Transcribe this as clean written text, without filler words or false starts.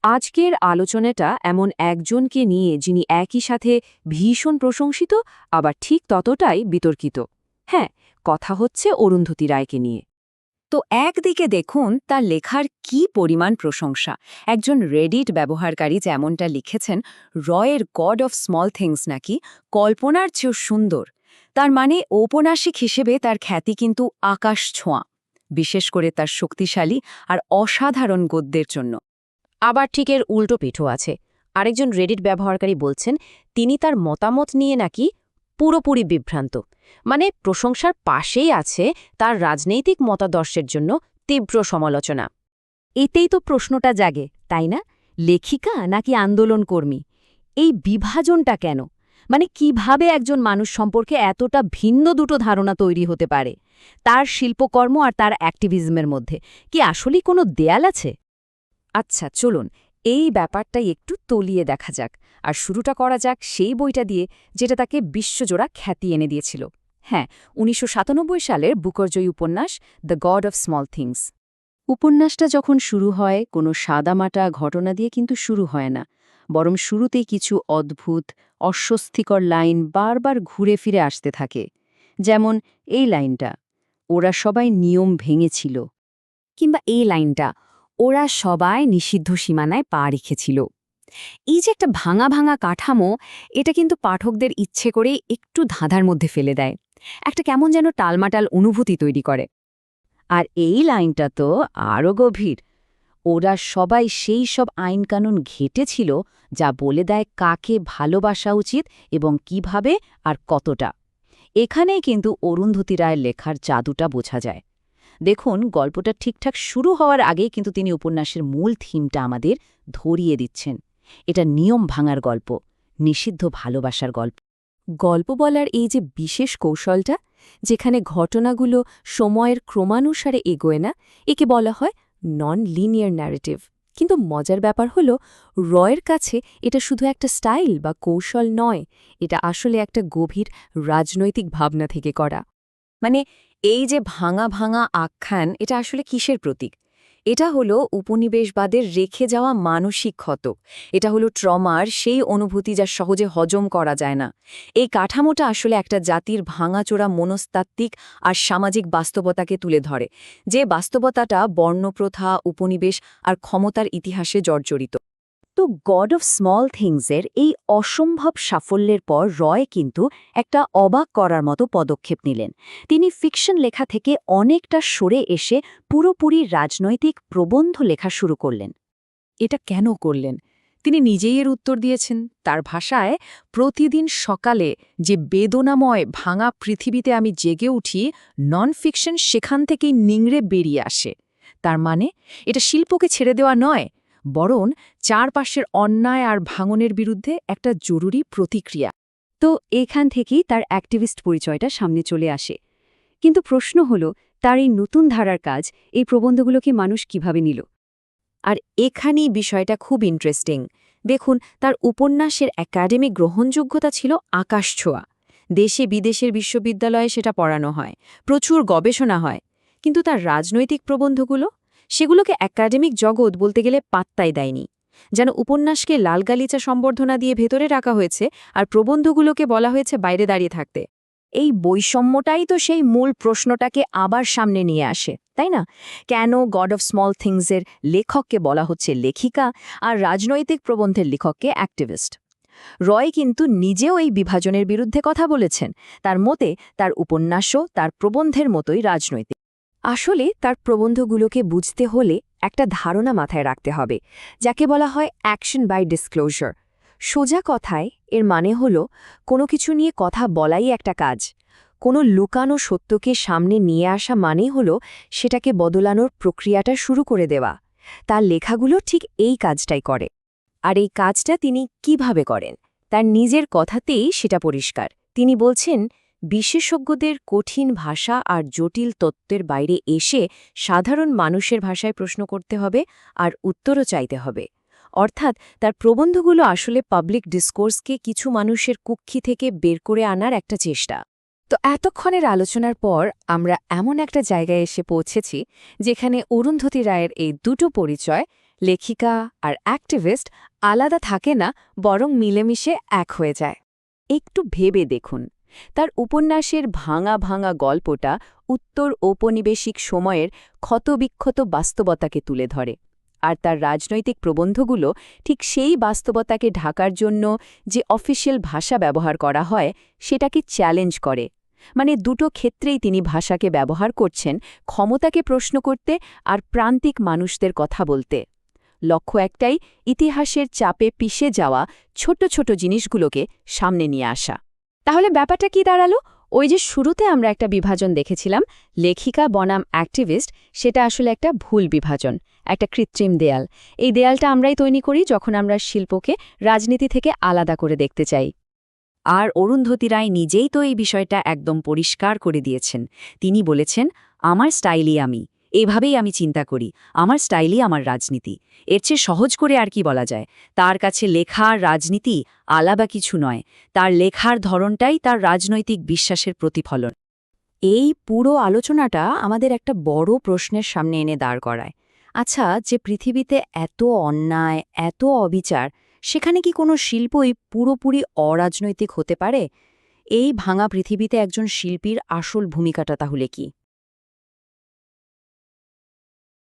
আজকের আলোচনাটা এমন একজনকে নিয়ে যিনি একই সাথে ভীষণ প্রশংসিত আবার ঠিক ততটাই বিতর্কিত। হ্যাঁ, কথা হচ্ছে অরুন্ধতী রায়কে নিয়ে। তো একদিকে দেখুন তার লেখার কি পরিমাণ প্রশংসা। একজন রেডিট ব্যবহারকারী যেমনটা লিখেছেন, রয়ের গড অফ স্মল থিংস নাকি কল্পনার চেয়েও সুন্দর। তার মানে ঔপন্যাসিক হিসেবে তার খ্যাতি কিন্তু আকাশ ছোঁয়া, বিশেষ করে তার শক্তিশালী আর অসাধারণ গদ্যের জন্য। আবার ঠিক এর উল্টো পিঠও আছে। আরেকজন রেডিট ব্যবহারকারী বলছেন তিনি তার মতামত নিয়ে নাকি পুরোপুরি বিভ্রান্ত। মানে প্রশংসার পাশেই আছে তার রাজনৈতিক মতাদর্শের জন্য তীব্র সমালোচনা। এতেই তো প্রশ্নটা জাগে, তাই না? লেখিকা নাকি আন্দোলনকর্মী? এই বিভাজনটা কেন? মানে কিভাবে একজন মানুষ সম্পর্কে এতটা ভিন্ন দুটো ধারণা তৈরি হতে পারে? তার শিল্পকর্ম আর তার অ্যাক্টিভিজমের মধ্যে কি আসলেই কোনো দেয়াল আছে? আচ্ছা, চলুন এই ব্যাপারটাই একটু তলিয়ে দেখা যাক। আর শুরুটা করা যাক সেই বইটা দিয়ে যেটা তাকে বিশ্বজোড়া খ্যাতি এনে দিয়েছিল। হ্যাঁ, ১৯৯৭ সালের বুকরজয়ী উপন্যাস the god of small things. উপন্যাসটা যখন শুরু হয় কোনো সাদামাটা ঘটনা দিয়ে কিন্তু শুরু হয় না, বরং শুরুতেই কিছু অদ্ভুত অস্বস্তিকর লাইন বারবার ঘুরে ফিরে আসতে থাকে। যেমন এই লাইনটা, ওরা সবাই নিয়ম ভেঙেছিল। কিংবা এই লাইনটা, ওরা সবাই নিষিদ্ধ সীমানায় পা রেখেছিল। এই যে একটা ভাঙা ভাঙা কাঠামো, এটা কিন্তু পাঠকদের ইচ্ছে করেই একটু ধাঁধার মধ্যে ফেলে দেয়। একটা কেমন যেন টালমাটাল অনুভূতি তৈরি করে। আর এই লাইনটা তো আরও গভীর। ওরা সবাই সেই সব আইনকানুন ঘেঁটেছিল যা বলে দেয় কাকে ভালোবাসা উচিত এবং কিভাবে আর কতটা। এখানেই কিন্তু অরুন্ধতী রায়ের লেখার জাদুটা বোঝা যায়। দেখুন, গল্পটা ঠিকঠাক শুরু হওয়ার আগেই কিন্তু তিনি উপন্যাসের মূল থিমটা আমাদের ধরিয়ে দিচ্ছেন। এটা নিয়ম ভাঙার গল্প, নিষিদ্ধ ভালোবাসার গল্প। গল্প বলার এই যে বিশেষ কৌশলটা, যেখানে ঘটনাগুলো সময়ের ক্রমানুসারে এগোয় না, একে বলা হয় নন লিনিয়ার ন্যারেটিভ। কিন্তু মজার ব্যাপার হলো, রয়ের কাছে এটা শুধু একটা স্টাইল বা কৌশল নয়, এটা আসলে একটা গভীর রাজনৈতিক ভাবনা থেকে করা। মানে এই যে ভাঙা ভাঙা আখ্যান, এটা আসলে কিসের প্রতীক? এটা হলো উপনিবেশবাদের রেখে যাওয়া মানসিক ক্ষত। এটা হলো ট্রমার সেই অনুভূতি যা সহজে হজম করা যায় না। এই কাঠামোটা আসলে একটা জাতির ভাঙাচোরা মনস্তাত্ত্বিক আর সামাজিক বাস্তবতাকে তুলে ধরে, যে বাস্তবতাটা বর্ণপ্রথা, উপনিবেশ আর ক্ষমতার ইতিহাসে জর্জরিত। তো গড অফ স্মল থিংসের এই অসম্ভব সাফল্যের পর রয় কিন্তু একটা অবাক করার মতো পদক্ষেপ নিলেন। তিনি ফিকশন লেখা থেকে অনেকটা সরে এসে পুরোপুরি রাজনৈতিক প্রবন্ধ লেখা শুরু করলেন। এটা কেন করলেন? তিনি নিজেই এর উত্তর দিয়েছেন। তার ভাষায়, প্রতিদিন সকালে যে বেদনাময় ভাঙা পৃথিবীতে আমি জেগে উঠি, নন ফিকশন সেখান থেকেই নিংড়ে বেরিয়ে আসে। তার মানে এটা শিল্পকে ছেড়ে দেওয়া নয়, বরং চারপাশের অন্যায় আর ভাঙনের বিরুদ্ধে একটা জরুরি প্রতিক্রিয়া। তো এখান থেকেই তার অ্যাক্টিভিস্ট পরিচয়টা সামনে চলে আসে। কিন্তু প্রশ্ন হল, তার এই নতুন ধারার কাজ, এই প্রবন্ধগুলোকে মানুষ কিভাবে নিল? আর এখানেই বিষয়টা খুব ইন্টারেস্টিং। দেখুন, তার উপন্যাসের একাডেমিক গ্রহণযোগ্যতা ছিল আকাশছোঁয়া। দেশে বিদেশের বিশ্ববিদ্যালয়ে সেটা পড়ানো হয়, প্রচুর গবেষণা হয়। কিন্তু তার রাজনৈতিক প্রবন্ধগুলো, সেগুলোকে একাডেমিক জগৎ বলতে গেলে পাত্তাই দেয়নি। যেন উপন্যাসকে লালগালিচা সম্বর্ধনা দিয়ে ভেতরে রাখা হয়েছে আর প্রবন্ধগুলোকে বলা হয়েছে বাইরে দাঁড়িয়ে থাকতে। এই বৈষম্যটাই তো সেই মূল প্রশ্নটাকে আবার সামনে নিয়ে আসে, তাই না? কেন গড অফ স্মল থিংসের লেখককে বলা হচ্ছে লেখিকা আর রাজনৈতিক প্রবন্ধের লেখককে অ্যাক্টিভিস্ট? রয় কিন্তু নিজেও এই বিভাজনের বিরুদ্ধে কথা বলেছেন। তার মতে তার উপন্যাসও তার প্রবন্ধের মতোই রাজনৈতিক। আসলে তার প্রবন্ধগুলোকে বুঝতে হলে একটা ধারণা মাথায় রাখতে হবে, যাকে বলা হয় অ্যাকশন বাই ডিসক্লোজার। সোজা কথায় এর মানে হল, কোনো কিছু নিয়ে কথা বলাই একটা কাজ। কোনো লুকানো সত্যকে সামনে নিয়ে আসা মানেই হল সেটাকে বদলানোর প্রক্রিয়াটা শুরু করে দেওয়া। তার লেখাগুলো ঠিক এই কাজটাই করে। আর এই কাজটা তিনি কিভাবে করেন, তার নিজের কথাতেই সেটা পরিষ্কার। তিনি বলছেন, বিশেষজ্ঞদের কঠিন ভাষা আর জটিল তত্ত্বের বাইরে এসে সাধারণ মানুষের ভাষায় প্রশ্ন করতে হবে আর উত্তরও চাইতে হবে। অর্থাৎ তার প্রবন্ধগুলো আসলে পাবলিক ডিসকোর্সকে কিছু মানুষের কুক্ষি থেকে বের করে আনার একটা চেষ্টা। তো এতক্ষণের আলোচনার পর আমরা এমন একটা জায়গায় এসে পৌঁছেছি যেখানে অরুন্ধতী রায়ের এই দুটো পরিচয়, লেখিকা আর অ্যাক্টিভিস্ট আলাদা থাকে না, বরং মিলেমিশে এক হয়ে যায়। একটু ভেবে দেখুন, তার উপন্যাসের ভাঙা ভাঙা গল্পটা উত্তর ঔপনিবেশিক সময়ের ক্ষতবিক্ষত বাস্তবতাকে তুলে ধরে, আর তার রাজনৈতিক প্রবন্ধগুলো ঠিক সেই বাস্তবতাকে ঢাকার জন্য যে অফিসিয়াল ভাষা ব্যবহার করা হয় সেটাকে চ্যালেঞ্জ করে। মানে দুটো ক্ষেত্রেই তিনি ভাষাকে ব্যবহার করছেন ক্ষমতাকে প্রশ্ন করতে আর প্রান্তিক মানুষদের কথা বলতে। লক্ষ্য একটাই, ইতিহাসের চাপে পিষে যাওয়া ছোট ছোট জিনিসগুলোকে সামনে নিয়ে আসা। তাহলে ব্যাপারটা কি দাঁড়ালো? ওই যে শুরুতে আমরা একটা বিভাজন দেখেছিলাম, লেখিকা বনাম অ্যাক্টিভিস্ট, সেটা আসলে একটা ভুল বিভাজন, একটা কৃত্রিম দেয়াল। এই দেয়ালটা আমরাই তৈরি করি যখন আমরা শিল্পকে রাজনীতি থেকে আলাদা করে দেখতে চাই। আর অরুন্ধতী রায় নিজেই তো এই বিষয়টা একদম পরিষ্কার করে দিয়েছেন। তিনি বলেছেন, আমার স্টাইলই আমি, এভাবেই আমি চিন্তা করি, আমার স্টাইলই আমার রাজনীতি। এর চেয়ে সহজ করে আর কি বলা যায়? তার কাছে লেখা আর রাজনীতি আলাদা কিছু নয়, তার লেখার ধরনটাই তার রাজনৈতিক বিশ্বাসের প্রতিফলন। এই পুরো আলোচনাটা আমাদের একটা বড় প্রশ্নের সামনে এনে দাঁড় করায়। আচ্ছা, যে পৃথিবীতে এত অন্যায়, এত অবিচার, সেখানে কি কোনো শিল্পই পুরোপুরি অরাজনৈতিক হতে পারে? এই ভাঙা পৃথিবীতে একজন শিল্পীর আসল ভূমিকাটা তাহলে কি?